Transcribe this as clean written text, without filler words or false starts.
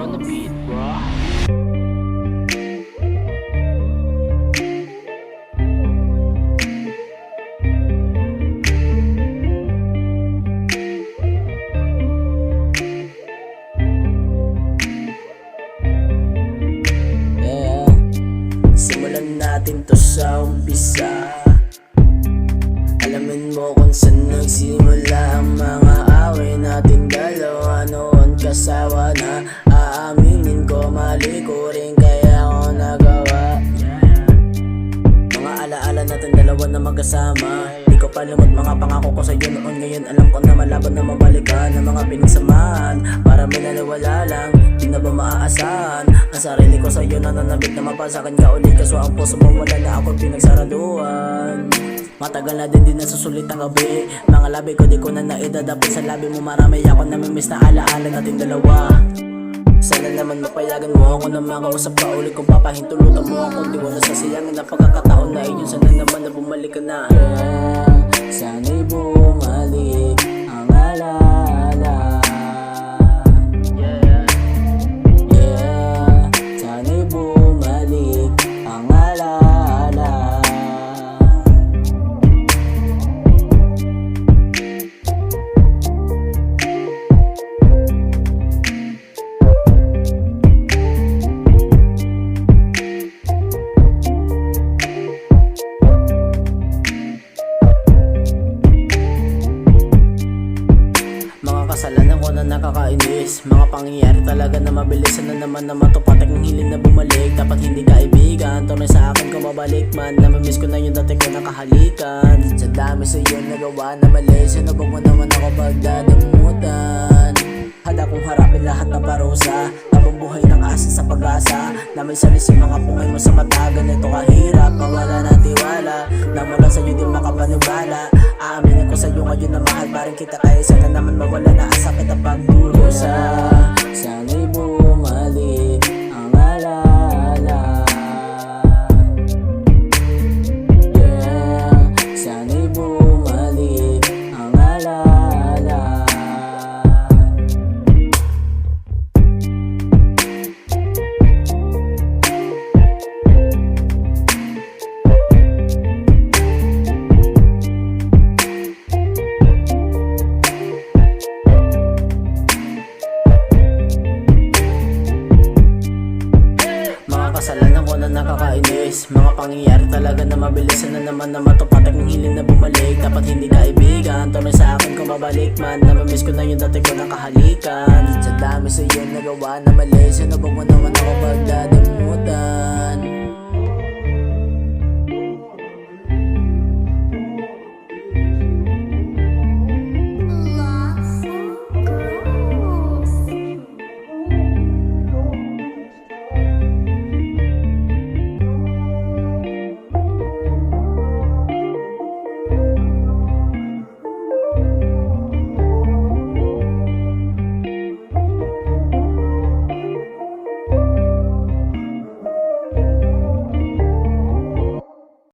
on the beat, bro. Simulan natin to sa umpisa. Alamin mo kung saan nagsimula ang mga away natin dalawa. Noon kasawa na, aaminin ko mali ko rin kaya ako nagawa. Mga alaala natin dalawa na magkasama. Di ko pa lumot mga pangako ko sa'yo noon. Ngayon alam ko na malabot na mabalikan ng mga pinagsamahan. Para may naniwala lang, di na ba maaasahan ang sarili ko sa'yo na nanabik na mapasakan ka uli. Kaso ang puso mo wala na ako pinagsaraduhan. Matagal na din nasusulit ang gabi. Mga labi ko di ko na naidadapit sa labi mo. Marami ako namimiss na alaala nating dalawa. Sana naman mapayagan mo ako na makausap ka ulit. Kung papahintulutan mo ako, di ko nasasayangin ang pagkakataon na iyon. Sana naman na bumalik ka na. Sana'y bumalik ang alaala. Sana'y bumalik ang alaala. Kasalanan ko na nakakainis. Mga pangyayari talaga na mabilis na naman na matupatak ng hiling na bumalik. Dapat hindi kaibigan, tunay sa akin kung mabalik man. Namimiss ko na yung dati ko nakahalikan. Sa dami sa iyo nagawa na mali, sinubok mo naman ako pagdadamutan. Handa kong harapin lahat ng parusa, tabang buhay ng asa sa pag-asa. Na may salis yung mga pungay mo sa mata. Ganito kahirap, mawala ng tiwala. Na mula sa'yo di makapanubala. Aaminin ko sa'yo ngayon na mahal pa rin kita. Kaya sana naman mawala na asa kita pagdurusa. Sana'y bumalik ang alaala. Sana'y bumalik ang alaala. Kasalanan ko na nakakainis. Mga pangyayari talaga na mabilis na naman na matupatak ng hiling na bumalik. Dapat hindi kaibigan, tunay sa akin kung mabalik man. Namimiss ko na yung dati ko nakahalikan. Sa dami sa iyo nagawa na mali, sinubok mo naman ako pagdadamutan.